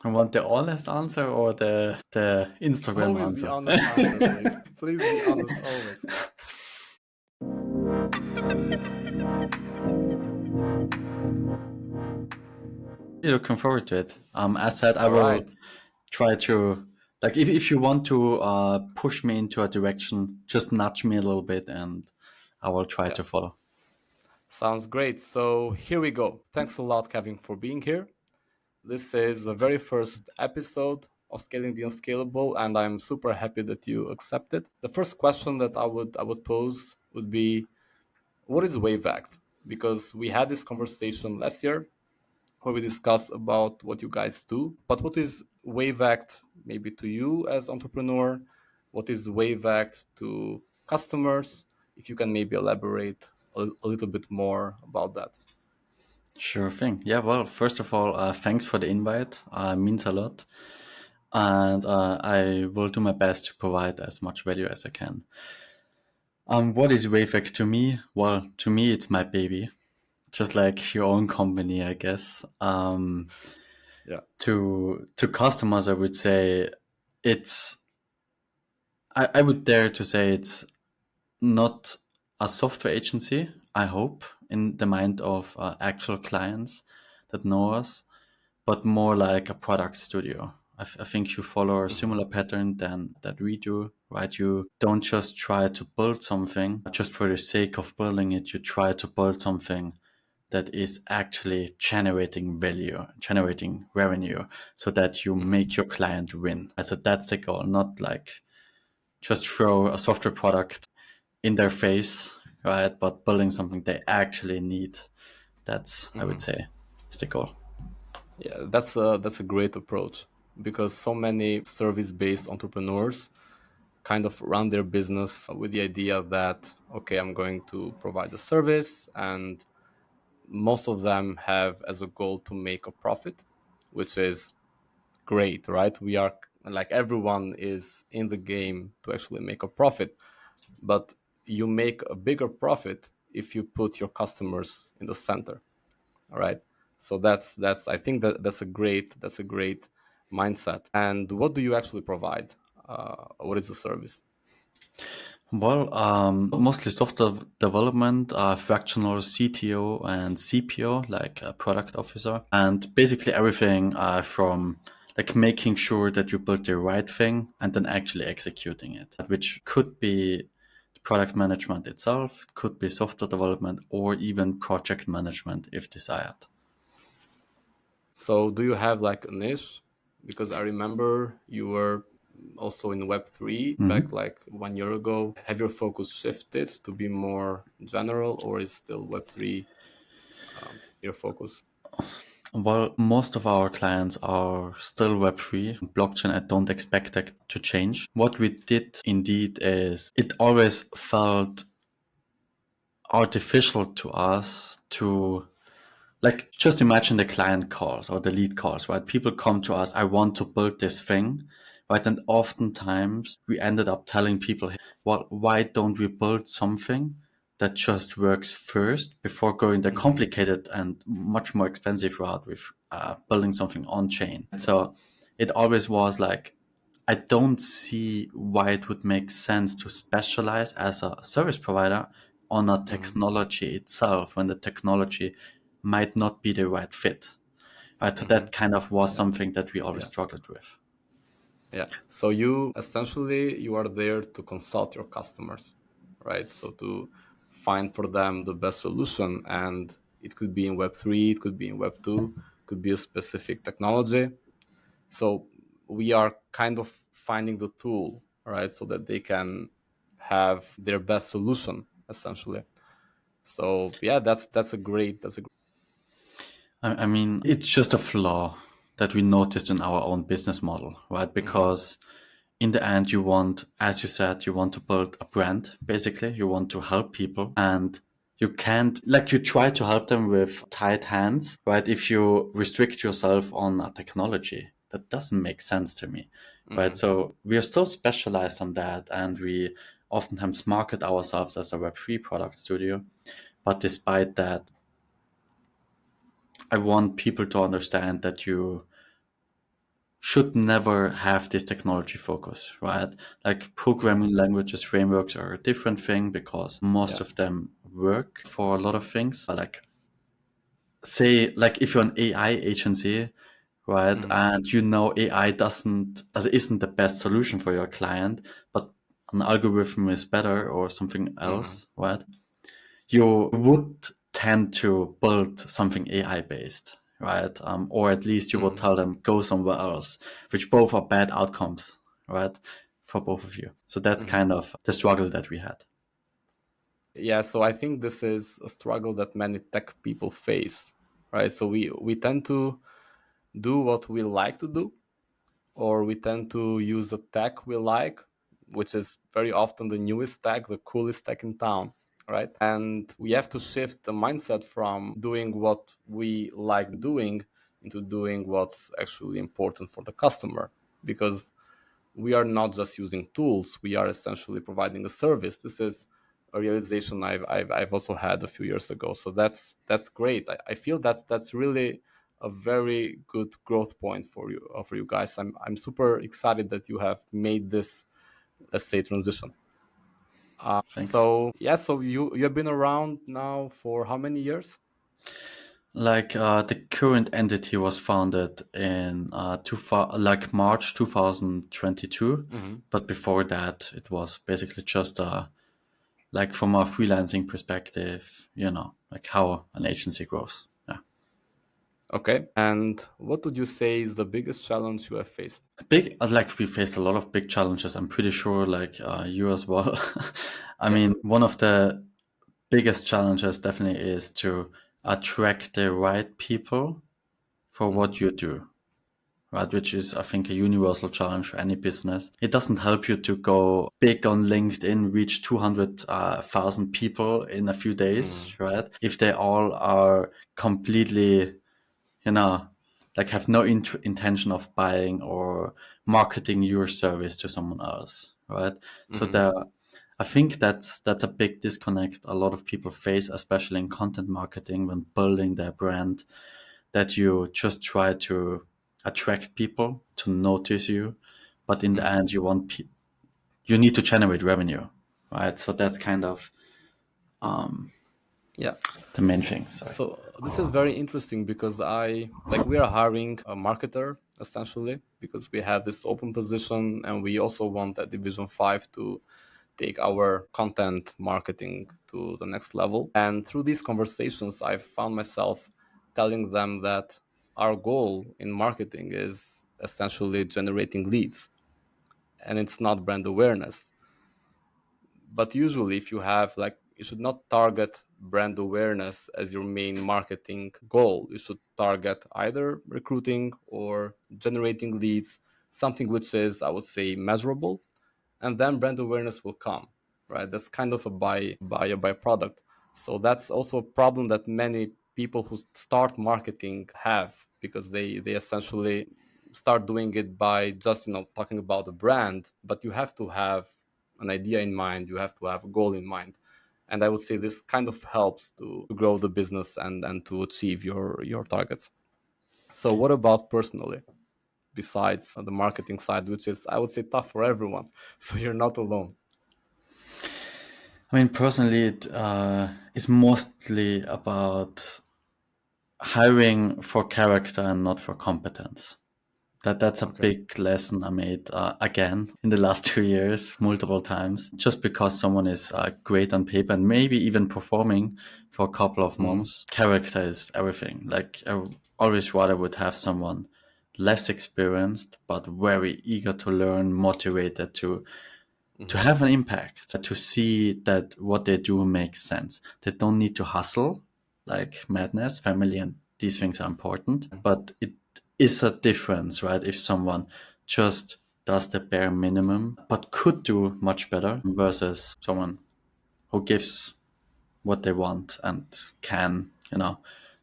I want the honest answer or the Instagram Always the answer. honest answer, please. Please be honest always. Looking forward to it. As said, I All will right. try to like if you want to push me into a direction, just nudge me a little bit, and I will try Yeah. to follow. Sounds great. So here we go. Thanks a lot, Kevin, for being here. This is the very first episode of Scaling the Unscalable, and I'm super happy that you accepted. The first question that I would pose would be, what is Wavect? Because we had this conversation last year where we discussed about what you guys do. But what is Wavect maybe to you as entrepreneur? What is Wavect to customers? If you can maybe elaborate a little bit more about that. Sure thing. Yeah. Well, first of all, thanks for the invite. Means a lot, and I will do my best to provide as much value as I can. What is Wavec to me? Well, to me, it's my baby, just like your own company, I guess. Yeah. To customers, I would say it's. I would dare to say it's not a software agency. I hope in the mind of actual clients that know us, but more like a product studio. I think you follow a Mm-hmm. similar pattern than that we do, right? You don't just try to build something just for the sake of building it. You try to build something that is actually generating value, generating revenue, so that you Mm-hmm. make your client win. So that's the goal, not like just throw a software product in their face, right? But building something they actually need. That's, I would Mm-hmm. say, is the goal. Yeah, that's a great approach because so many service-based entrepreneurs kind of run their business with the idea that, okay, I'm going to provide a service, and most of them have as a goal to make a profit, which is great, right? We are like, everyone is in the game to actually make a profit, but you make a bigger profit if you put your customers in the center. All right. So that's I think that's a great mindset. And what do you actually provide? What is the service? Well, mostly software development, fractional CTO and CPO, like a product officer, and basically everything from like making sure that you build the right thing and then actually executing it, which could be product management itself, it could be software development, or even project management if desired. So do you have like a niche? Because I remember you were also in Web3 back Mhm. like 1 year ago. Have your focus shifted to be more general, or is still Web3 your focus? Well, most of our clients are still Web3. Blockchain, I don't expect that to change. What we did indeed is it always felt artificial to us to like just imagine the client calls or the lead calls, right? People come to us, I want to build this thing, right? And oftentimes we ended up telling people, well, why don't we build something that just works first before going the Mm-hmm. complicated and much more expensive route with building something on chain? So it always was like, I don't see why it would make sense to specialize as a service provider on a Mm-hmm. technology itself when the technology might not be the right fit. Right. So Mm-hmm. that kind of was Yeah. something that we always Yeah. struggled with. Yeah. So you essentially you are there to consult your customers, right? So to find for them the best solution, and it could be in Web3, it could be in Web2, could be a specific technology. So we are kind of finding the tool, right, so that they can have their best solution essentially. So yeah, that's a great. I mean, it's just a flaw that we noticed in our own business model, right? Mm-hmm. Because in the end, you want, as you said, you want to build a brand, basically. You want to help people and you can't, like, you try to help them with tight hands, right? If you restrict yourself on a technology, that doesn't make sense to me, right? Mm-hmm. So we are still specialized on that and we oftentimes market ourselves as a Web3 product studio. But despite that, I want people to understand that you should never have this technology focus, right? Like Mhm. programming languages, frameworks are a different thing because most Yeah. of them work for a lot of things. Like say, like if you're an AI agency, right, Mhm. and you know AI doesn't, as isn't the best solution for your client, but an algorithm is better or something Mhm. else, right? You would tend to build something AI based, right? Or at least you would Mhm. tell them go somewhere else, which both are bad outcomes, right? For both of you. So that's Mhm. kind of the struggle that we had. Yeah, so I think this is a struggle that many tech people face, right? So we tend to do what we like to do, or we tend to use a tech we like, which is very often the newest tech, the coolest tech in town, right? And we have to shift the mindset from doing what we like doing into doing what's actually important for the customer, because we are not just using tools, we are essentially providing a service. This is a realization I've also had a few years ago. So that's great. I feel that's really a very good growth point for you guys. I'm super excited that you have made this, let's say, transition. Thanks. So yeah, so you have been around now for how many years? Like the current entity was founded in like March 2022, Hmm. but before that it was basically just like from a freelancing perspective, like how an agency grows. Yeah. Okay, and what would you say is the biggest challenge you have faced? Big, like we faced a lot of big challenges. I'm pretty sure, like you as well. I Yeah. mean, one of the biggest challenges definitely is to attract the right people for Hmm. what you do, right? Which is, I think, a universal challenge for any business. It doesn't help you to go big on LinkedIn, reach 200,000 people in a few days, Hmm. right? If they all are completely, you know, like have no intention of buying or marketing your service to someone else, right? So Hmm. I think that's a big disconnect a lot of people face, especially in content marketing when building their brand, that you just try to attract people to notice you, but in the Hmm. end you need to generate revenue, right? So that's kind of Yeah. the main thing. Sorry. So this is very interesting because we are hiring a marketer essentially because we have this open position and we also want that division 5 to take our content marketing to the next level. And through these conversations, I found myself telling them that our goal in marketing is essentially generating leads and it's not brand awareness. But usually if you have you should not target brand awareness as your main marketing goal. You should target either recruiting or generating leads, something which is, I would say, measurable, and then brand awareness will come, right? That's kind of a byproduct. So that's also a problem that many people who start marketing have, because they essentially start doing it by just talking about the brand, but you have to have an idea in mind, you have to have a goal in mind. And I would say this kind of helps to grow the business and to achieve your targets. So what about personally, besides the marketing side, which is, I would say, tough for everyone? So you're not alone. I mean, personally, it is mostly about hiring for character and not for competence. That's a Okay. big lesson I made again in the last 2 years, multiple times. Just because someone is great on paper and maybe even performing for a couple of Mm. months, character is everything. Like I always rather would have someone less experienced but very eager to learn, motivated to Hmm. have an impact, to see that what they do makes sense. They don't need to hustle like madness. Family and these things are important, but it is a difference, right? If someone just does the bare minimum, but could do much better versus someone who gives what they want and can,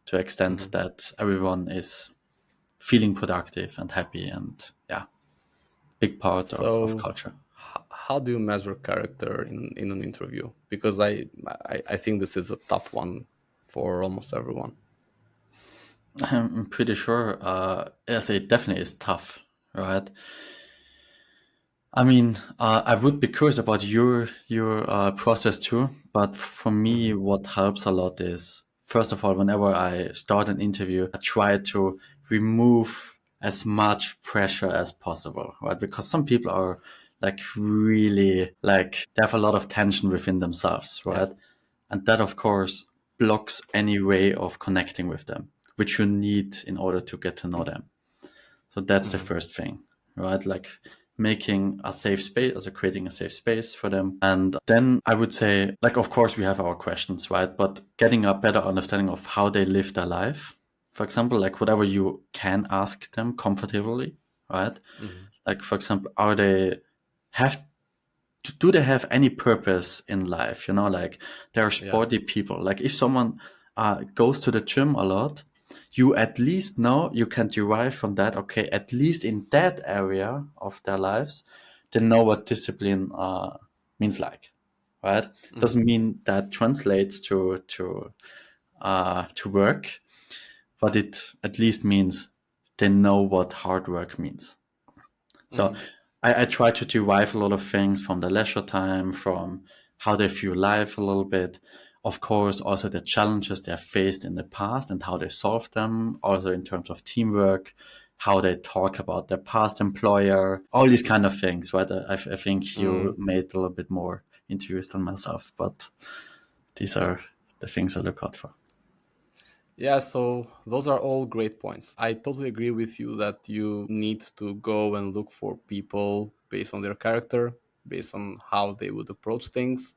to extent Hmm. that everyone is feeling productive and happy and yeah, big part of So culture. how do you measure character in an interview? Because I think this is a tough one for almost everyone. I'm pretty sure. Yes, it definitely is tough, right? I mean, I would be curious about your process too, but for me, Mm-hmm. what helps a lot is, first of all, whenever I start an interview, I try to remove as much pressure as possible, right? Because some people are like really like they have a lot of tension within themselves, Yeah. right? And that, of course, blocks any way of connecting with them, which you need in order to get to know them. So that's the Mm-hmm. first thing, right? Like making a safe space, also creating a safe space for them. And then I would say, like, of course, we have our questions, right? But getting a better understanding of how they live their life. For example, like whatever you can ask them comfortably, right? Mm-hmm. Like, for example, are they have do they have any purpose in life? You know, like they're Yeah. sporty people. Like if someone goes to the gym a lot, you at least know you can derive from that. Okay, at least in that area of their lives, they know what discipline means. Like, right? Mm-hmm. Doesn't mean that translates to work, but it at least means they know what hard work means. So Mm-hmm. I try to derive a lot of things from the leisure time, from how they view life a little bit. Of course, also the challenges they have faced in the past and how they solved them, also in terms of teamwork, how they talk about their past employer, all these kind of things, right? I think you Mm-hmm. made a little bit more interviews than myself, but these Yeah. are the things I look out for. Yeah, so those are all great points. I totally agree with you that you need to go and look for people based on their character, based on how they would approach things,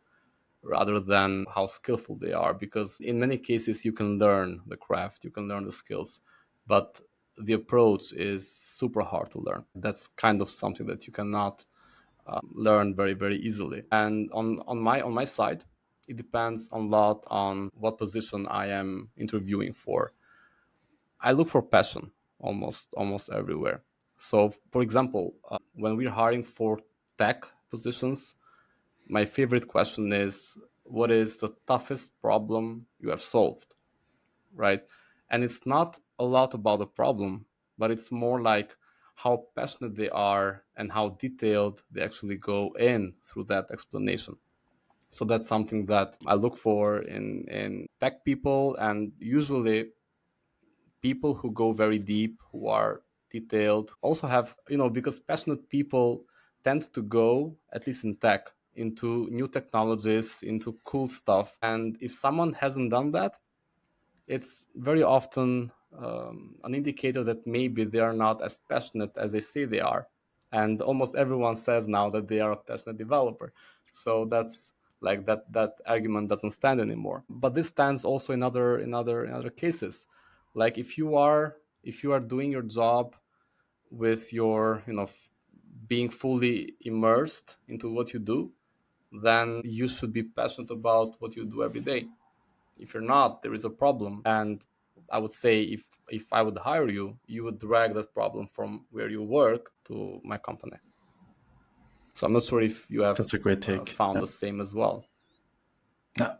rather than how skillful they are. Because in many cases, you can learn the craft, you can learn the skills, but the approach is super hard to learn. That's kind of something that you cannot learn very very easily. And on my side, it depends a lot on what position I am interviewing for. I look for passion almost everywhere. So for example, when we're hiring for tech positions, my favorite question is, what is the toughest problem you have solved, right? And it's not a lot about the problem, but it's more like how passionate they are and how detailed they actually go in through that explanation. So that's something that I look for in tech people, and usually people who go very deep, who are detailed, also have, because passionate people tend to go, at least in tech, into new technologies, into cool stuff. And if someone hasn't done that, it's very often an indicator that maybe they are not as passionate as they say they are. And almost everyone says now that they are a passionate developer. So that's like that argument doesn't stand anymore. But this stands also in other cases. Like if you are doing your job with your being fully immersed into what you do, then you should be passionate about what you do every day. If you're not, there is a problem. And I would say, if I would hire you, you would drag that problem from where you work to my company. So I'm not sure if you have That's a great take. found Yeah. the same as well.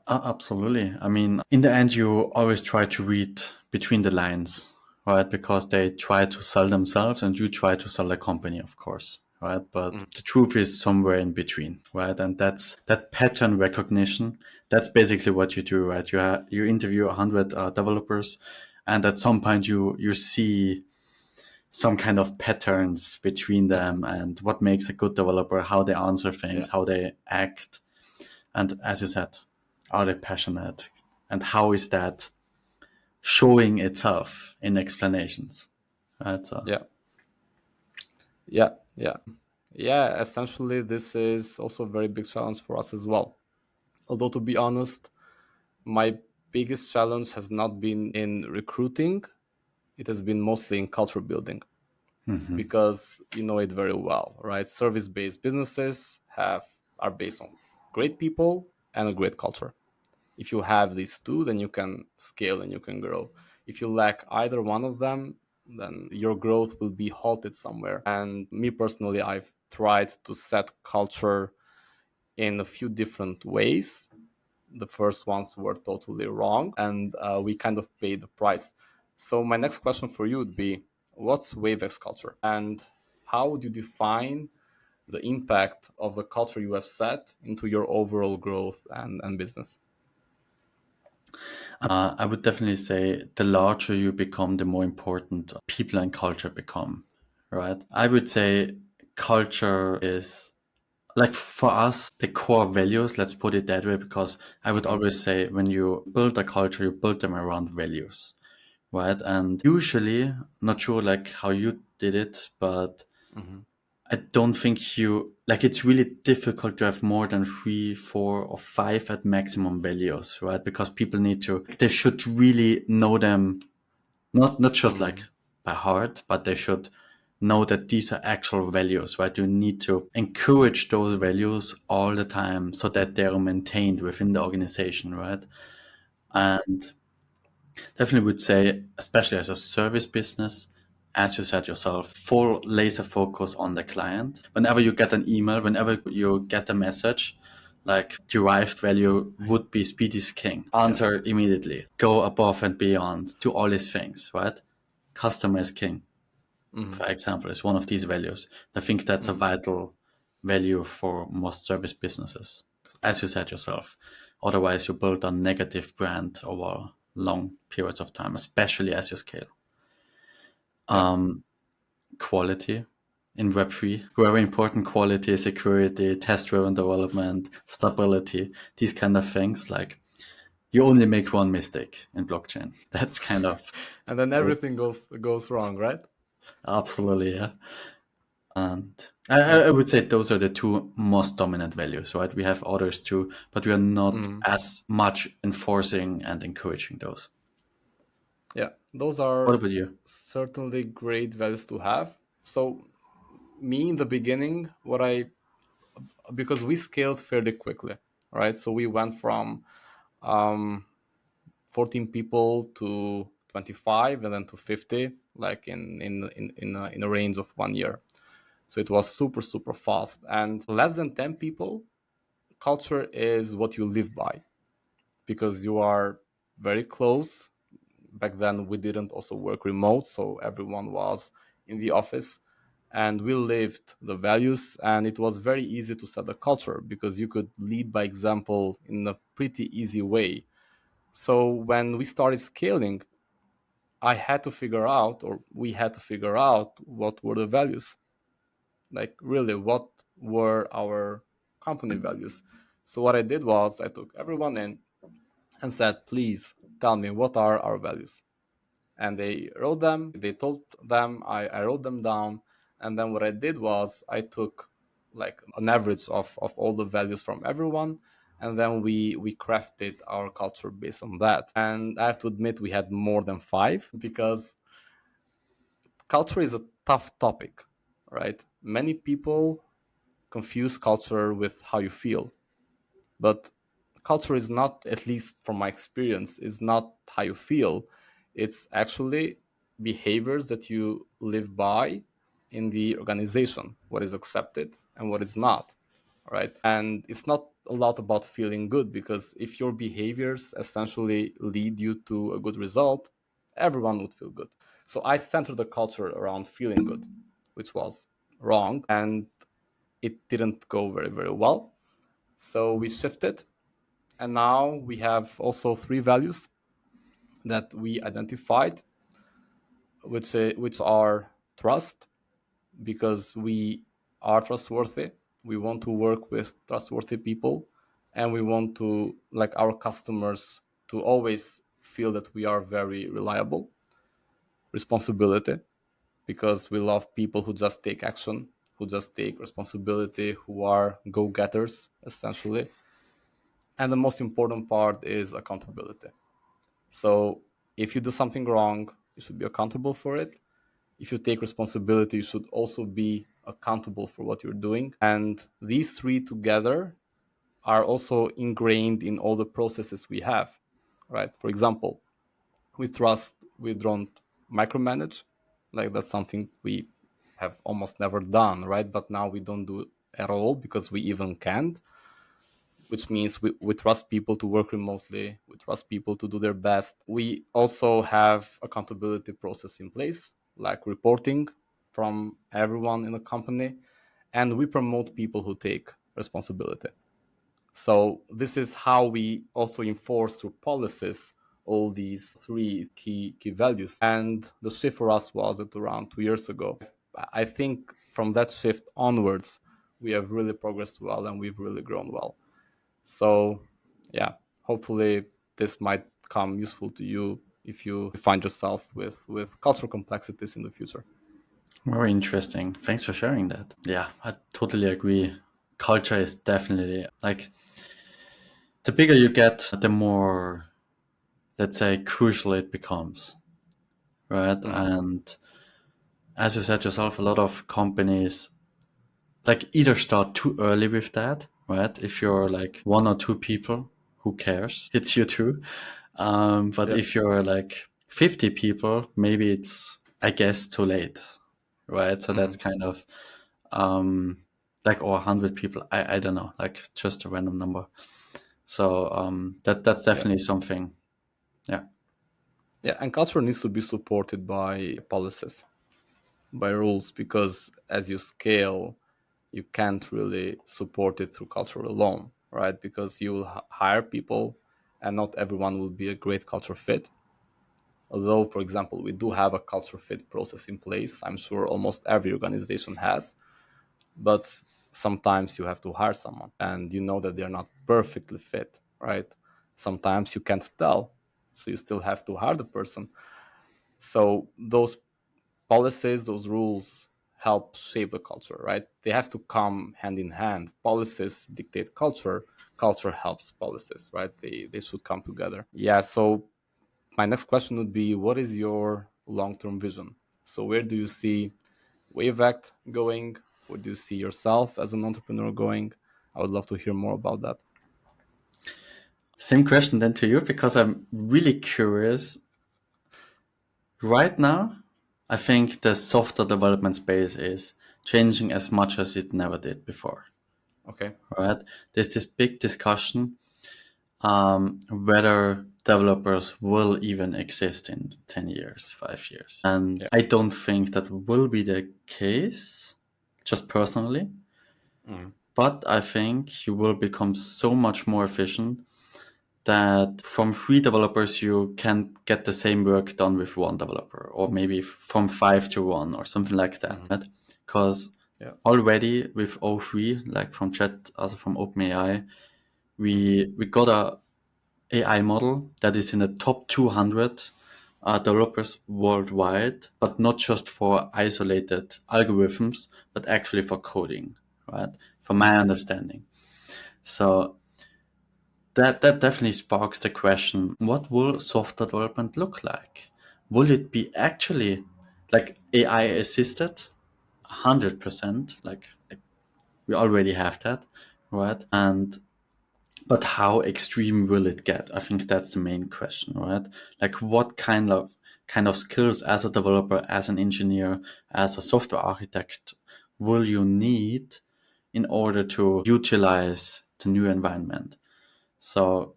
Absolutely. I mean, in the end, you always try to read between the lines, right? Because they try to sell themselves and you try to sell the company, of course, right? But Mm. the truth is somewhere in between, right? And that's that pattern recognition. That's basically what you do, right? You interview 100 developers, and at some point you see some kind of patterns between Mm-hmm. them and what makes a good developer, how they answer things, Yeah. how they act, and as you said, are they passionate? And how is that showing itself in explanations? Right. So Yeah. Yeah. Yeah. Yeah. Essentially, this is also a very big challenge for us as well. Although, to be honest, my biggest challenge has not been in recruiting, it has been mostly in culture building. Because you know it very well, right? Service-based businesses are based on great people and a great culture. If you have these two, then you can scale and you can grow. If you lack either one of them, then your growth will be halted somewhere. And me personally, I've tried to set culture in a few different ways. The first ones were totally wrong, and we kind of paid the price. So my next question for you would be, what's Wavect's culture, and how would you define the impact of the culture you have set into your overall growth and business? I would definitely say the larger you become, the more important people and culture become, right? I would say culture is like for us, the core values, let's put it that way, because I would always say when you build a culture, you build them around values, right? And usually, not sure like how you did it, but I don't think you like it's really difficult to have more than 3, 4, or 5 at maximum values, right? Because people need to, they should really know them, not just like by heart, but they should know that these are actual values, right? You need to encourage those values all the time so that they are maintained within the organization, right? And definitely would say, especially as a service business, as you said yourself, full laser focus on the client. Whenever you get an email, whenever you get a message, like derived value would be speed is king. Answer immediately. Go above and beyond. Do all these things, right? Customer is king, for example, is one of these values. I think that's a vital value for most service businesses, as you said yourself. Otherwise, you build a negative brand over long periods of time, especially as you scale. Yeah. Quality in Web3, very important: quality, security, test-driven development, stability, these kind of things. Like you only make one mistake in blockchain. That's kind of And then everything goes wrong, right? absolutely, yeah. And I, Yeah. I would say those are the two most dominant values, right? We have others too, but we are not as much enforcing and encouraging those. Yeah. Those What are about you? certainly great values to have. So me in the beginning, because we scaled fairly quickly, right? So we went from um, 14 people to 25 and then to 50, like in a range of 1 year. So it was super, super fast. And less than 10 people, culture is what you live by because you are very close. Back then, we didn't also work remote, so everyone was in the office and we lived the values. And it was very easy to set the culture because you could lead by example in a pretty easy way. So when we started scaling, I had to figure out, or we had to figure out, what were the values. Like, really, what were our company values? So, what I did was I took everyone in and said, please tell me what are our values. And they wrote them, they told them, I wrote them down. And then what I did was I took like an average of all the values from everyone, and then we crafted our culture based on that. And I have to admit we had more than five because culture is a tough topic, right? Many people confuse culture with how you feel, but culture is not, at least from my experience, is not how you feel. It's actually behaviors that you live by in the organization, what is accepted and what is not, right? And it's not a lot about feeling good, because if your behaviors essentially lead you to a good result, everyone would feel good. So I centered the culture around feeling good, which was wrong, and it didn't go very, very well. So we shifted, and now we have also three values that we identified, which are trust, because we are trustworthy. We want to work with trustworthy people, and we want to, like, our customers to always feel that we are very reliable. Responsibility, because we love people who just take action, who just take responsibility, who are go-getters, essentially. And the most important part is accountability. So if you do something wrong, you should be accountable for it. If you take responsibility, you should also be accountable for what you're doing. And these three together are also ingrained in all the processes we have, right? For example, with trust, we don't micromanage. Like, that's something we have almost never done, right? But now we don't do it at all because we even can't, which means we trust people to work remotely. We trust people to do their best. We also have accountability process in place, like reporting. from everyone in the company, and we promote people who take responsibility. So this is how we also enforce through policies all these three key values. And the shift for us was at around 2 years ago. I think from that shift onwards, we have really progressed well and we've really grown well. So yeah, hopefully this might come useful to you if you find yourself with cultural complexities in the future. Very interesting. Thanks for sharing that. Yeah, I totally agree. Culture is definitely like the bigger you get, the more, let's say, crucial it becomes, right? And as you said yourself, a lot of companies like either start too early with that, right? If you're like one or two people, who cares? It's you too. But Yeah. if you're like 50 people, maybe it's, I guess, too late, right? So that's kind of like, or 100 people, I don't know, like just a random number. So that's Yeah. definitely something. Yeah. Yeah, and culture needs to be supported by policies, by rules, because as you scale, you can't really support it through culture alone, right? Because you will hire people and not everyone will be a great culture fit. Although, for example, we do have a culture fit process in place, I'm sure almost every organization has, but sometimes you have to hire someone and you know that they're not perfectly fit, right? Sometimes you can't tell, so you still have to hire the person. So those policies, those rules help shape the culture, right? They have to come hand in hand. Policies dictate culture, culture helps policies, right? They should come together. Yeah, so my next question would be, what is your long-term vision? So where do you see Wavect going? Where do you see yourself as an entrepreneur going? I would love to hear more about that. Same question then to you, because I'm really curious. Right now, I think the software development space is changing as much as it never did before. Okay. Right? There's this big discussion whether developers will even exist in 10 years, 5 years. And Yeah. I don't think that will be the case, just personally. But I think you will become so much more efficient that from 3 developers, you can get the same work done with 1 developer, or maybe from 5 to 1 or something like that. Right? Because Yeah. already with O3, like from chat, also from OpenAI, we got a AI model that is in the top 200 developers worldwide, but not just for isolated algorithms, but actually for coding, right? From my understanding. So that definitely sparks the question, what will software development look like? Will it be actually like AI assisted? 100%, like we already have that, right? And but how extreme will it get? I think that's the main question, right? Like what kind of skills as a developer, as an engineer, as a software architect will you need in order to utilize the new environment? So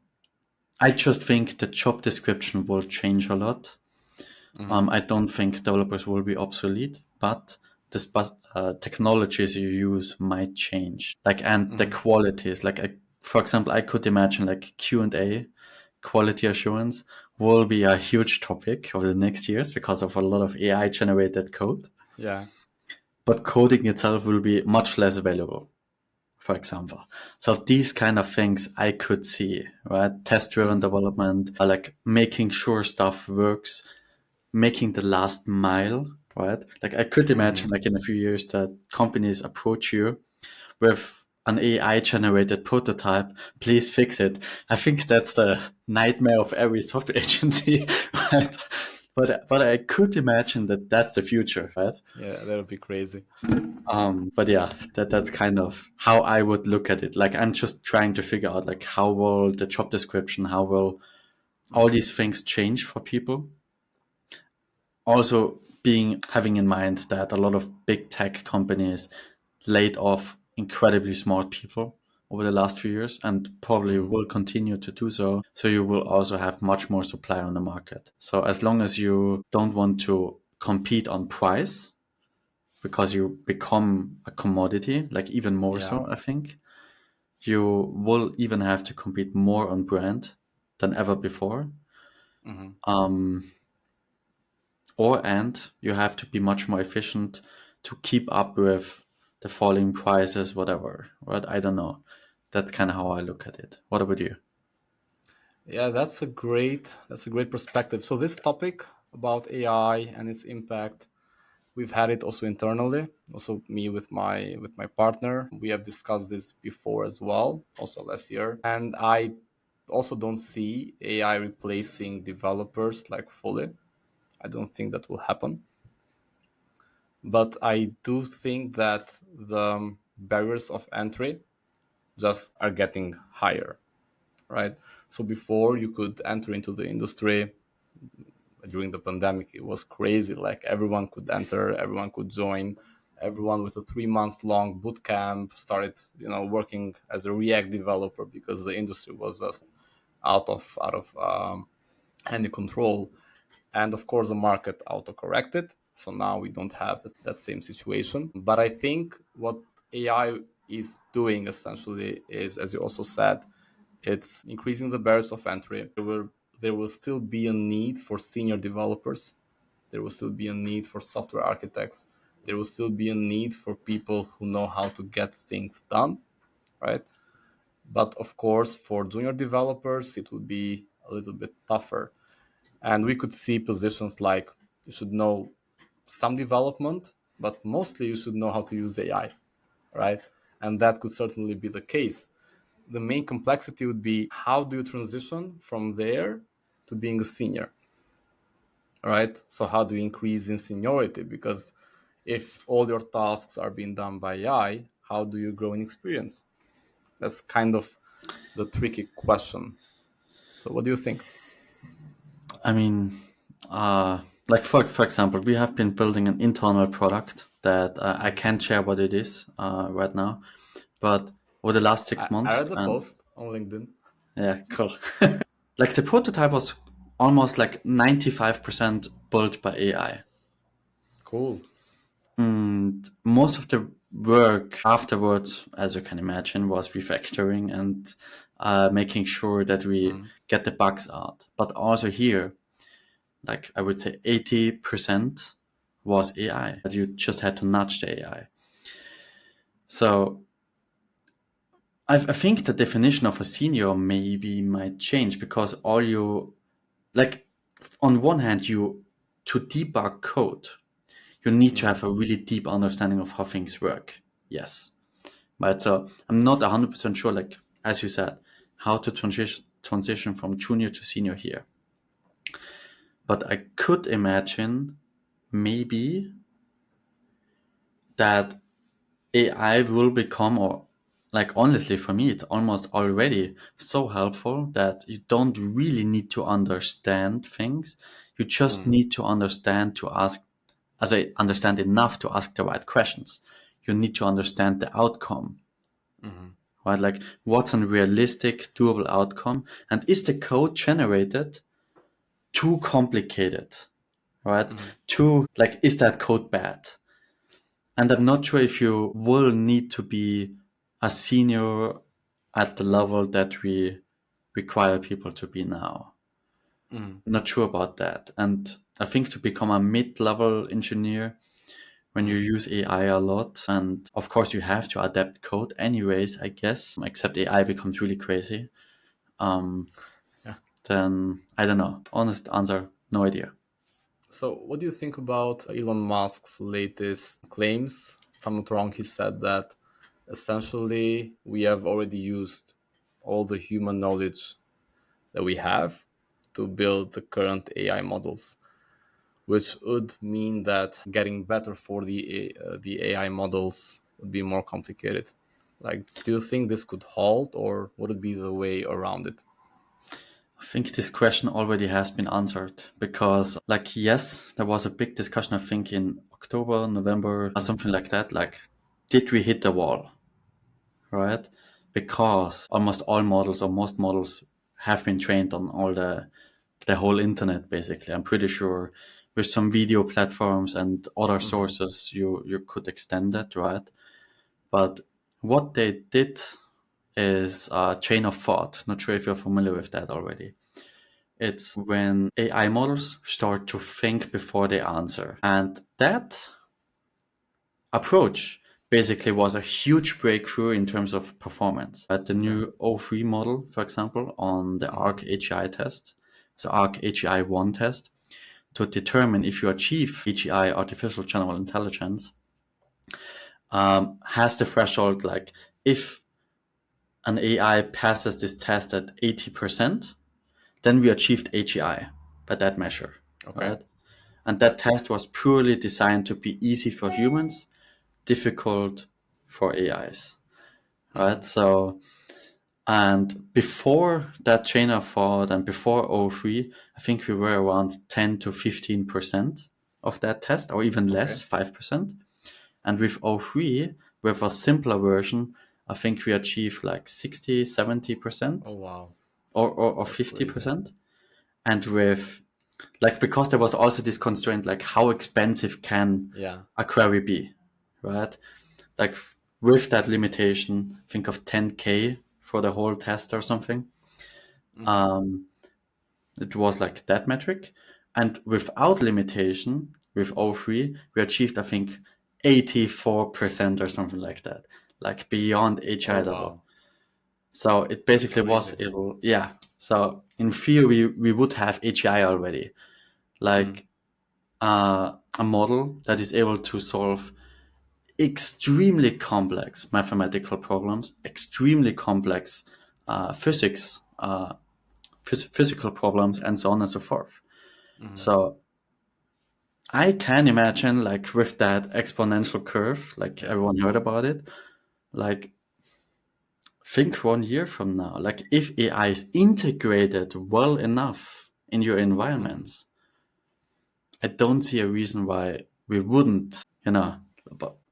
I just think the job description will change a lot. I don't think developers will be obsolete, but the technologies you use might change. Like, and the qualities, like, for example, I could imagine like Q&A, quality assurance, will be a huge topic over the next years because of a lot of AI generated code. Yeah. But coding itself will be much less valuable, for example. So these kind of things I could see, right? Test-driven development, like making sure stuff works, making the last mile, right? Like I could imagine like in a few years that companies approach you with an AI generated prototype, please fix it. I think that's the nightmare of every software agency, right? But I could imagine that that's the future, right? Yeah, that would be crazy. But yeah, that's kind of how I would look at it. Like I'm just trying to figure out like how will the job description, how will all these things change for people. Also having in mind that a lot of big tech companies laid off incredibly smart people over the last few years and probably will continue to do so. So you will also have much more supply on the market. So as long as you don't want to compete on price, because you become a commodity, like even more Yeah. so, I think. You will even have to compete more on brand than ever before. Hmm. Um, and you have to be much more efficient to keep up with the falling prices, whatever. Right? I don't know. That's kind of how I look at it. What about you? Yeah, that's a great perspective. So this topic about AI and its impact, we've had it also internally, also me with my partner. We have discussed this before as well, also last year. And I also don't see AI replacing developers like fully. I don't think that will happen. But I do think that the barriers of entry just are getting higher, right? So before you could enter into the industry during the pandemic, it was crazy. Like everyone could enter, everyone could join, everyone with a 3 months long boot camp started, working as a React developer because the industry was just out of any control. And of course, the market auto corrected. So now we don't have that same situation. But I think what AI is doing essentially is, as you also said, it's increasing the barriers of entry. There will still be a need for senior developers. There will still be a need for software architects. There will still be a need for people who know how to get things done, right? But of course, for junior developers, it will be a little bit tougher. And we could see positions like you should know some development, but mostly you should know how to use AI, right? And that could certainly be the case. The main complexity would be how do you transition from there to being a senior, right? So how do you increase in seniority? Because if all your tasks are being done by AI, how do you grow in experience? That's kind of the tricky question. So what do you think? I mean, like for example, we have been building an internal product that I Mhm. can't share what it is right now, but over the last six I months, read the and post on LinkedIn. yeah, cool. Like the prototype was almost like 95% built by AI. Cool. And most of the work afterwards, as you can imagine, was refactoring and making sure that we Mhm. get the bugs out. But also here, like I would say 80% was AI. But you just had to nudge the AI. So I think the definition of a senior maybe might change because all you like on one hand you to debug code you need to Mhm. have a really deep understanding of how things work. Yes. Right. So I'm not 100% sure, like, as you said, how to transition from junior to senior here. But I could imagine maybe that AI will become, or like honestly, for me, it's almost already so helpful that you don't really need to understand things. You just Mhm. need to understand to ask, as I understand enough to ask the right questions. You need to understand the outcome, Mhm. right? Like what's a realistic, doable outcome? And is the code generated too complicated, right? Mhm. Too, like, is that code bad? And I'm not sure if you will need to be a senior at the level that we require people to be now. Mhm. Not sure about that. And I think to become a mid-level engineer, when you Mhm. use AI a lot, and of course you have to adapt code anyways, I guess, except AI becomes really crazy, um, Yeah. then I don't know. Honest answer, no idea. So, what do you think about Elon Musk's latest claims? If I'm not wrong, he said that essentially we have already used all the human knowledge that we have to build the current AI models, which would mean that getting better for the AI models would be more complicated. Like, do you think this could halt, or would it be the way around it? I think this question already has been answered because, like, yes, there was a big discussion, I think, in October, November, or something like that. Like, did we hit the wall, right? Because almost all models or most models have been trained on all the whole internet, basically. I'm pretty sure with some video platforms and other sources, you could extend that, right? But what they did is a chain of thought. Not sure if you're familiar with that already. It's when AI models start to think before they answer. And that approach basically was a huge breakthrough in terms of performance. At the new O3 model, for example, on the ARC AGI test, so ARC AGI 1 test, to determine if you achieve AGI, artificial general intelligence, has the threshold like if an AI passes this test at 80%, then we achieved AGI by that measure, right? And that test was purely designed to be easy for humans, difficult for AIs, right? So, and before that chain of thought and before O3, I think we were around 10 to 15% of that test, or even less, 5%. And with O3, with a simpler version, I think we achieved like 60, 70%. Oh wow. Or That's crazy. 50%. And with like, because there was also this constraint, like how expensive can a query be, right? Like with that limitation, think of 10K for the whole test or something. It was like that metric. And without limitation, with O3, we achieved, I think, 84% or something like that, like beyond HI level. So it basically was able, So in theory, we would have HI already, like a model that is able to solve extremely complex mathematical problems, extremely complex physics, physical problems, and so on and so forth. So I can imagine, like with that exponential curve, like everyone heard about it, like think 1 year from now, like if AI is integrated well enough in your environments, I don't see a reason why we wouldn't,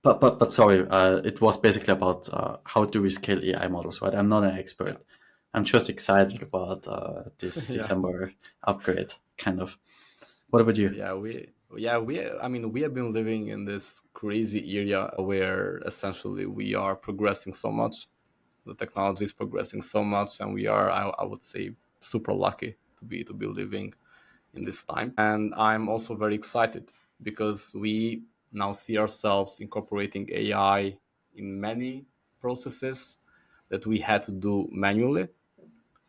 but sorry, it was basically about how do we scale AI models, right? I'm not an expert. I'm just excited about this December upgrade, kind of. What about you? I mean, we have been living in this crazy area where essentially we are progressing so much. The technology is progressing so much, and we are, I would say, super lucky to be living in this time. And I'm also very excited because we now see ourselves incorporating AI in many processes that we had to do manually.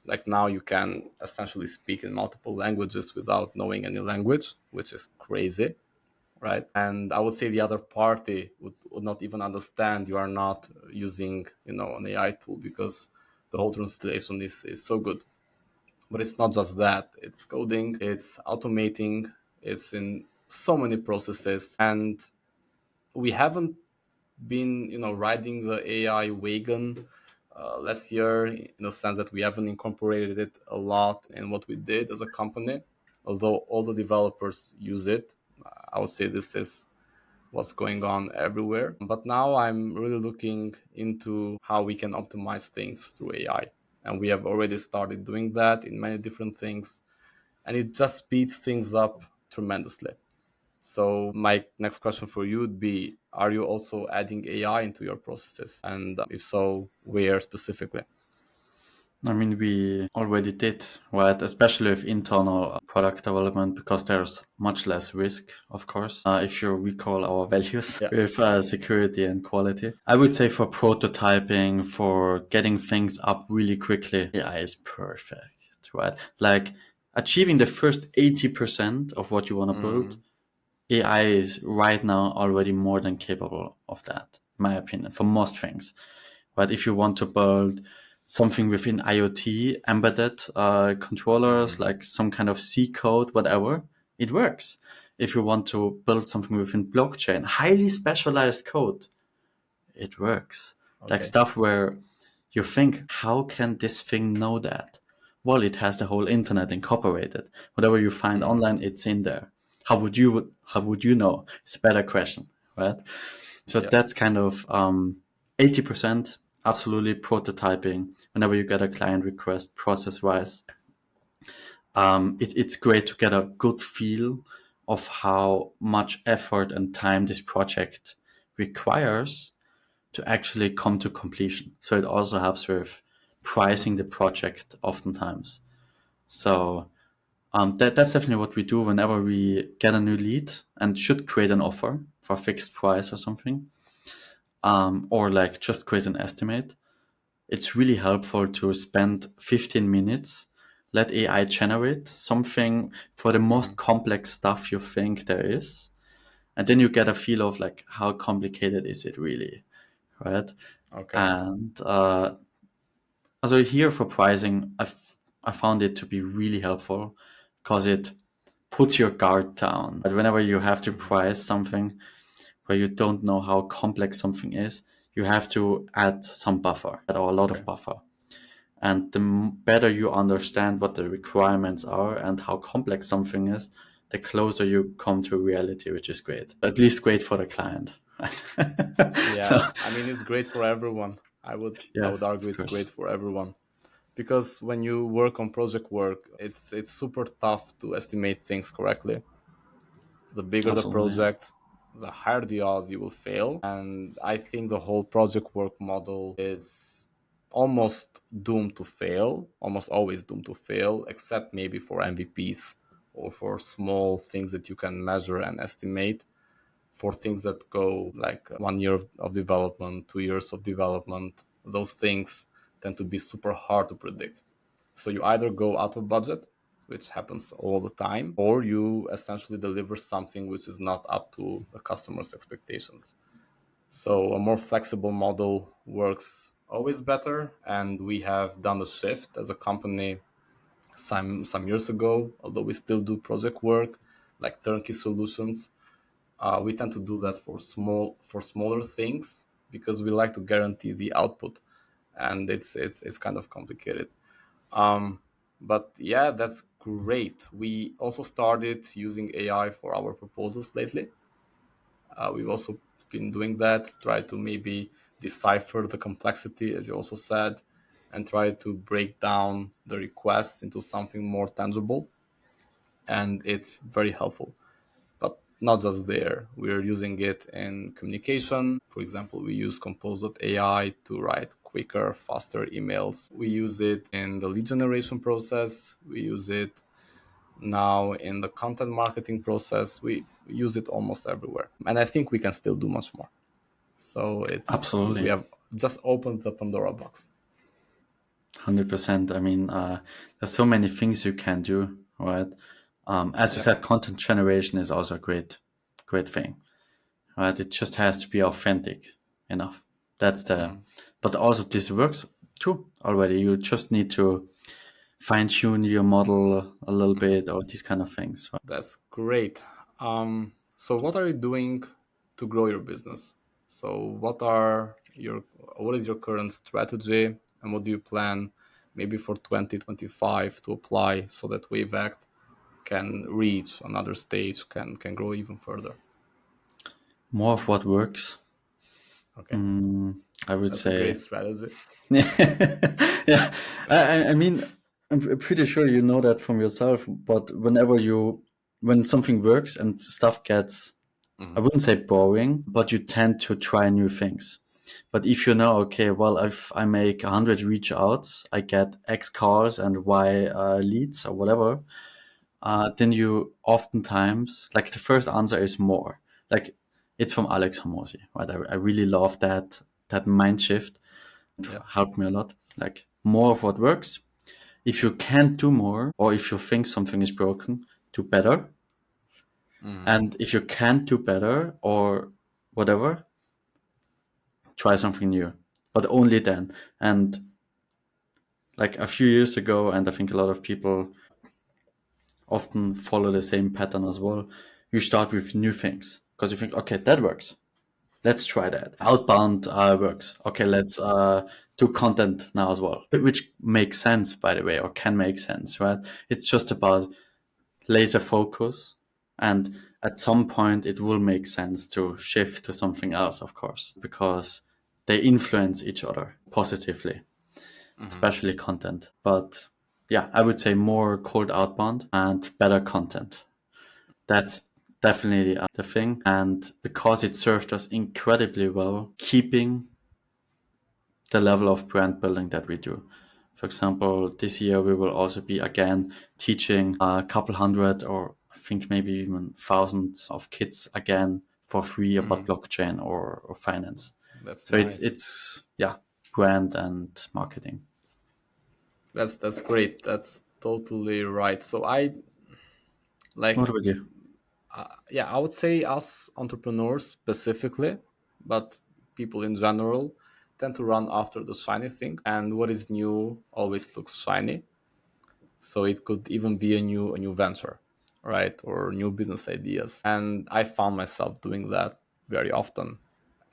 Like now you can essentially speak in multiple languages without knowing any language, which is crazy, right? And I would say the other party would not even understand you are not using, an AI tool because the whole translation is so good. But it's not just that. It's coding, it's automating, it's in so many processes. And we haven't been, riding the AI wagon last year in the sense that we haven't incorporated it a lot in what we did as a company. Although all the developers use it, I would say this is what's going on everywhere. But now I'm really looking into how we can optimize things through AI. And we have already started doing that in many different things. And it just speeds things up tremendously. So my next question for you would be, are you also adding AI into your processes? And if so, where specifically? I mean, we already did, right? Especially with internal product development, because there's much less risk, of course. If you recall our values with security and quality, I would say for prototyping, for getting things up really quickly, AI is perfect, right? Like achieving the first 80% of what you want to build, AI is right now already more than capable of that, in my opinion, for most things. But if you want to build something within IoT, embedded controllers, like some kind of C code, whatever, it works. If you want to build something within blockchain, highly specialized code, it works. Like stuff where you think, how can this thing know that? Well, it has the whole internet incorporated. Whatever you find online, it's in there. How would you know? It's a better question, right? So that's kind of 80% absolutely prototyping. Whenever you get a client request, process wise, it's great to get a good feel of how much effort and time this project requires to actually come to completion. So it also helps with pricing the project oftentimes. So that's definitely what we do whenever we get a new lead and should create an offer for a fixed price or something, or like just create an estimate. It's really helpful to spend 15 minutes, let AI generate something for the most complex stuff you think there is. And then you get a feel of like, how complicated is it really, right? Okay. And also here for pricing, I found it to be really helpful because it puts your guard down. But whenever you have to price something where you don't know how complex something is, you have to add some buffer or a lot of buffer. And the better you understand what the requirements are and how complex something is, the closer you come to reality, which is great. At least great for the client. So, Yeah, I mean, it's great for everyone. I yeah, would argue of it's course. great for everyone, because when you work on project work, it's super tough to estimate things correctly. The bigger the Absolutely. project, the higher the odds you will fail. And I think the whole project work model is almost doomed to fail, almost always doomed to fail, except maybe for MVPs or for small things that you can measure and estimate. For things that go like 1 year of development, 2 years of development, those things tend to be super hard to predict. So you either go out of budget, which happens all the time, or you essentially deliver something which is not up to the customer's expectations. So a more flexible model works always better. And we have done the shift as a company some years ago, although we still do project work like turnkey solutions. We tend to do that for smaller things because we like to guarantee the output, and it's kind of complicated. Um, but yeah, that's great. We also started using AI for our proposals lately. We've also been doing that, try to maybe decipher the complexity, as you also said, and try to break down the requests into something more tangible. And it's very helpful. But not just there. We're using it in communication. For example, we use Compose.ai to write quicker, faster emails. We use it in the lead generation process. We use it now in the content marketing process. We use it almost everywhere. And I think we can still do much more. So we Absolutely. have just opened the Pandora box. 100%. I mean, there's so many things you can do, right? As you Yeah. said, content generation is also a great thing, right? It just has to be authentic enough. That's the, but also this works too already. You just need to fine tune your model a little bit or these kind of things. Right? That's great. So what are you doing to grow your business? So what is your current strategy, and what do you plan maybe for 2025 to apply so that Wavect can reach another stage, can grow even further? More of what works. Okay. I would That's a say, great strategy. yeah. I mean, I'm pretty sure you know that from yourself. But when something works and stuff gets, I wouldn't say boring, but you tend to try new things. But if you know, okay, well, if I make 100 reach outs, I get X cars and Y leads or whatever, then you oftentimes, like the first answer is more. Like it's from Alex Hormozy, right? I really love that mind shift. It Yeah. helped me a lot. Like more of what works. If you can't do more, or if you think something is broken, do better. And if you can't do better or whatever, try something new. But only then. And like a few years ago, and I think a lot of people often follow the same pattern as well. You start with new things because you think, okay, that works. Let's try that. Outbound works. Okay, let's do content now as well, which makes sense, by the way, or can make sense, right? It's just about laser focus. And at some point, it will make sense to shift to something else, of course, because they influence each other positively, especially content. But yeah, I would say more cold outbound and better content. That's definitely the thing. And because it served us incredibly well, keeping the level of brand building that we do. For example, this year we will also be again teaching a couple hundred or I think maybe even thousands of kids again for free about blockchain or finance. That's So nice. it's yeah, brand and marketing. That's great. That's totally right. So I like What about you? yeah, I would say us entrepreneurs specifically, but people in general tend to run after the shiny thing, and what is new always looks shiny. So it could even be a new venture, right, or new business ideas. And I found myself doing that very often.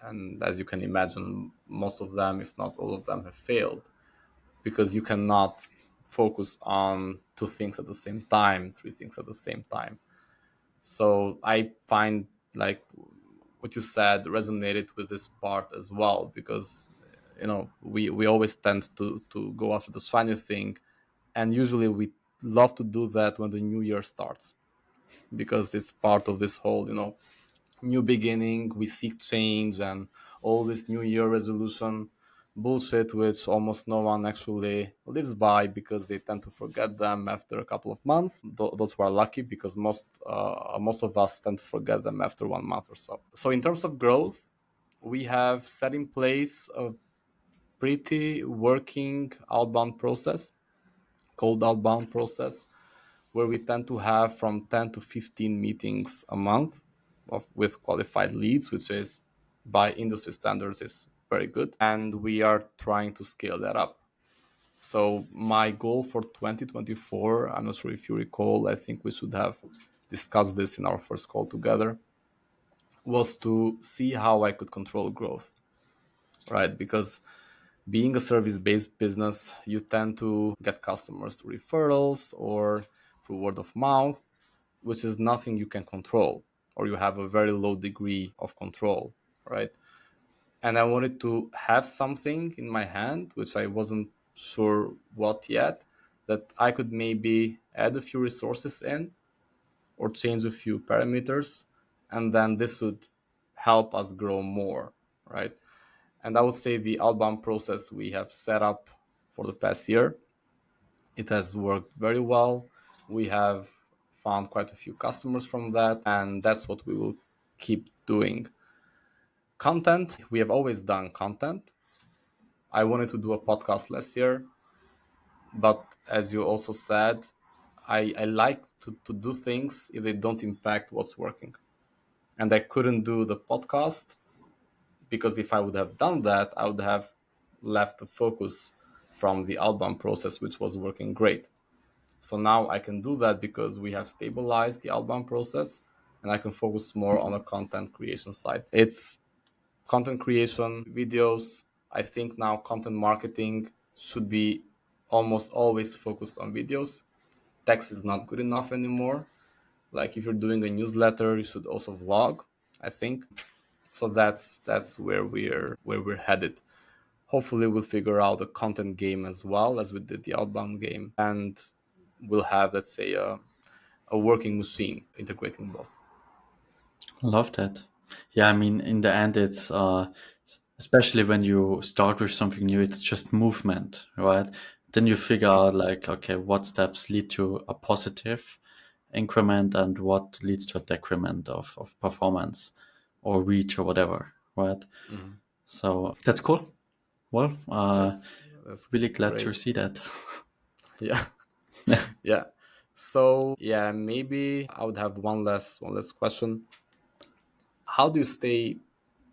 And as you can imagine, most of them, if not all of them, have failed because you cannot focus on two things at the same time, three things at the same time. So I find like what you said resonated with this part as well because we always tend to go after the shiny thing, and usually we love to do that when the new year starts because it's part of this whole new beginning. We seek change and all this new year resolution bullshit, which almost no one actually lives by because they tend to forget them after a couple of months. Those who are lucky, because most of us tend to forget them after 1 month or so. So in terms of growth, we have set in place a pretty working outbound process, cold outbound process, where we tend to have from 10 to 15 meetings a month with qualified leads, which is by industry standards is very good. And we are trying to scale that up. So my goal for 2024, I'm not sure if you recall, I think we should have discussed this in our first call together, was to see how I could control growth, right? Because being a service-based business, you tend to get customers through referrals or through word of mouth, which is nothing you can control, or you have a very low degree of control, right? And I wanted to have something in my hand, which I wasn't sure what yet, that I could maybe add a few resources in or change a few parameters, and then this would help us grow more, right? And I would say the outbound process we have set up for the past year, it has worked very well. We have found quite a few customers from that, and that's what we will keep doing. Content, we have always done content. I wanted to do a podcast last year, but as you also said, I like to do things if they don't impact what's working. And I couldn't do the podcast because if I would have done that, I would have left the focus from the outbound process, which was working great. So now I can do that because we have stabilized the outbound process and I can focus more on the content creation side. It's content creation, videos. I think now content marketing should be almost always focused on videos. Text is not good enough anymore. Like if you're doing a newsletter, you should also vlog, I think. So that's where we're headed. Hopefully we'll figure out the content game as well as we did the outbound game, and we'll have, let's say, a working machine integrating both. Love that. Yeah, I mean, in the end, it's especially when you start with something new, it's just movement, right? Then you figure out like, okay, what steps lead to a positive increment and what leads to a decrement of performance or reach or whatever, right? Mhm. So that's cool. Well, That's really glad to great. see that. Yeah. Yeah. So yeah, maybe I would have one last question. How do you stay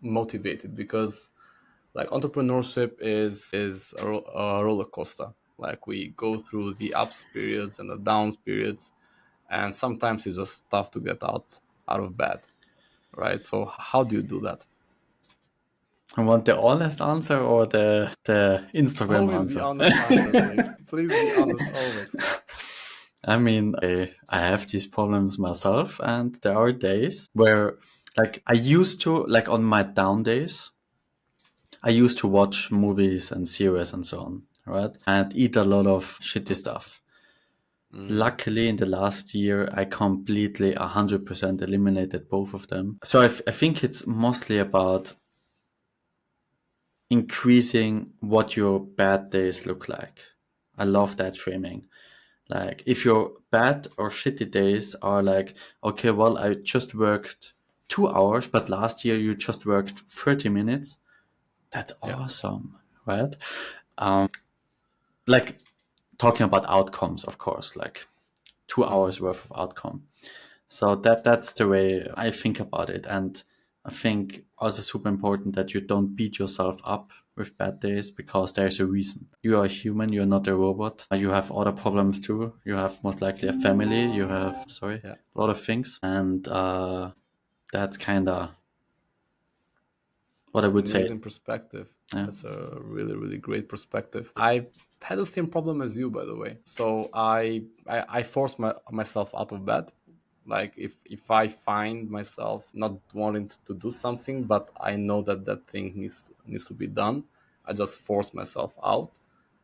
motivated? Because like entrepreneurship is a roller coaster. Like we go through the ups periods and the downs periods, and sometimes it's just tough to get out of bed, right? So how do you do that? I want the honest answer or the Instagram Always the answer. honest answer, please. Please be honest always. I mean, I have these problems myself, and there are days where, like, I used to, like, on my down days, I used to watch movies and series and so on, right? And eat a lot of shitty stuff. Luckily, in the last year, I completely 100% eliminated both of them. So I think it's mostly about increasing what your bad days look like. I love that framing. Like, if your bad or shitty days are like, okay, well, I just worked 2 hours, but last year you just worked 30 minutes. That's Yeah. awesome, right? Like, talking about outcomes, of course, like 2 hours worth of outcome. So that's the way I think about it. And I think also super important that you don't beat yourself up with bad days, because there's a reason. You are a human, you're not a robot. You have other problems too. You have most likely a family, you have, sorry, Yeah. a lot of things. And that's kind of what I That's an would say. amazing perspective. Yeah. That's a really, really great perspective. I had the same problem as you, by the way. So I forced myself out of bed. Like if I find myself not wanting to do something, but I know that that thing needs to be done, I just force myself out,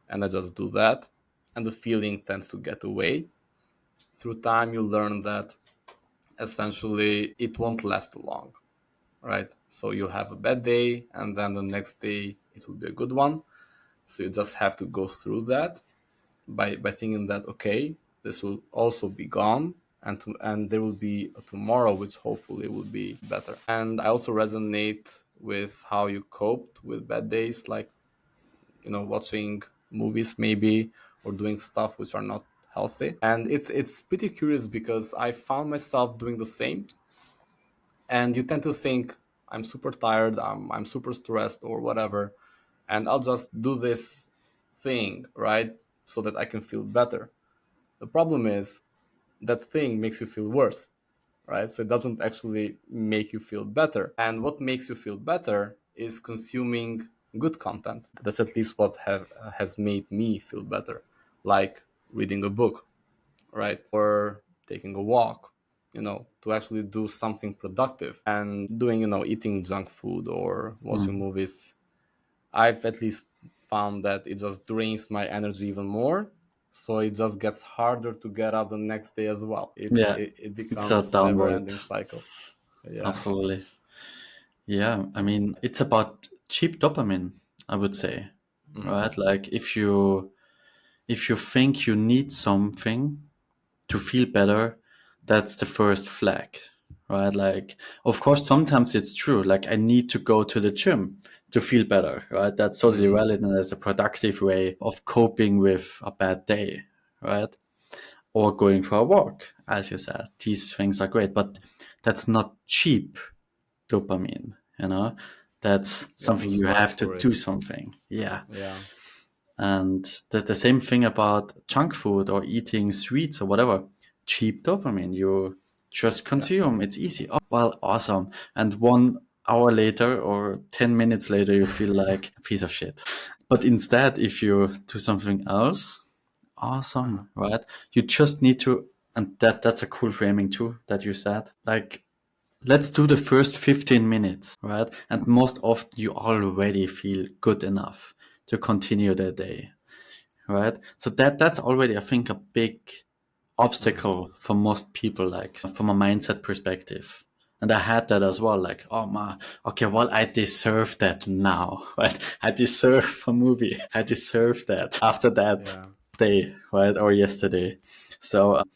and I just do that, and the feeling tends to get away. Through time, you learn that essentially it won't last too long, right? So you'll have a bad day, and then the next day it will be a good one. So you just have to go through that by thinking that, okay, this will also be gone, and there will be a tomorrow which hopefully will be better. And I also resonate with how you coped with bad days, like, watching movies maybe, or doing stuff which are not healthy. And it's pretty curious because I found myself doing the same. And you tend to think, I'm super tired, I'm super stressed or whatever, and I'll just do this thing, right, so that I can feel better. The problem is that thing makes you feel worse, right? So it doesn't actually make you feel better. And what makes you feel better is consuming good content. That's at least what has made me feel better, like reading a book, right? Or taking a walk, to actually do something productive. And doing, eating junk food or watching Mm. movies, I've at least found that it just drains my energy even more. So it just gets harder to get up the next day as well. It Yeah, it, it it's a becomes a never downward. ending cycle. Yeah. Absolutely. Yeah, I mean, it's about cheap dopamine, I would say, Hmm. right? Like, if you think you need something to feel better, that's the first flag, right? Like, of course, sometimes it's true. Like, I need to go to the gym to feel better, right? That's totally Hmm. valid, and that's a productive way of coping with a bad day, right? Or going for a walk, as you said. These things are great, but that's not cheap dopamine, you know? That's You have to something you strive have to for do it. something. Yeah. Yeah. And the same thing about junk food or eating sweets or whatever. Cheap dopamine. You just Yeah. consume. It's easy. Oh, well, awesome. And 1 hour later or 10 minutes later, you feel like a piece of shit. But instead, if you do something else, Uh-huh. awesome, right? You just need to, and that's a cool framing too that you said. Like, let's do the first 15 minutes, right? And most often you already feel good enough to continue the day, right? So that's already, I think, a big Hmm. obstacle for most people, like from a mindset perspective. And I had that as well, like, oh man, okay, well, I deserve that now, right? I deserve a movie. I deserve that after that Yeah. day, right? Or yesterday. So it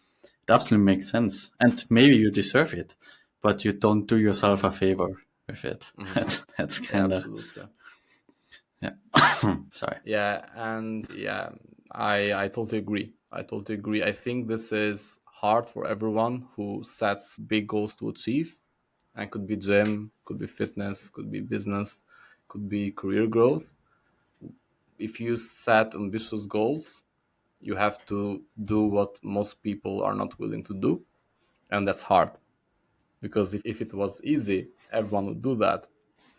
absolutely makes sense. And maybe you deserve it, but you don't do yourself a favor with it. Hmm. That's Yeah, kind of, absolutely. yeah. Sorry. Yeah, and yeah, I totally agree. I totally agree. I think this is hard for everyone who sets big goals to achieve. And could be gym, could be fitness, could be business, could be career growth. If you set ambitious goals, you have to do what most people are not willing to do, and that's hard. Because if it was easy, everyone would do that,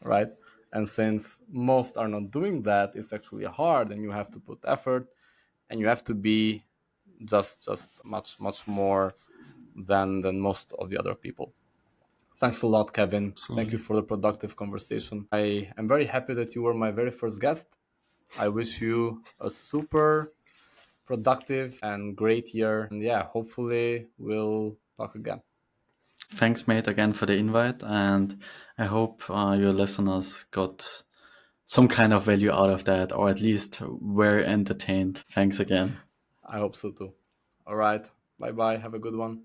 right? And since most are not doing that, it's actually hard, and you have to put effort, and you have to be just much more than most of the other people. Thanks a lot, Kevin. Thank you Absolutely. for the productive conversation. I am very happy that you were my very first guest. I wish you a super productive and great year. And yeah, hopefully we'll talk again. Thanks, mate, again for the invite. And I hope your listeners got some kind of value out of that, or at least were entertained. Thanks again. I hope so too. All right. Bye bye. Have a good one.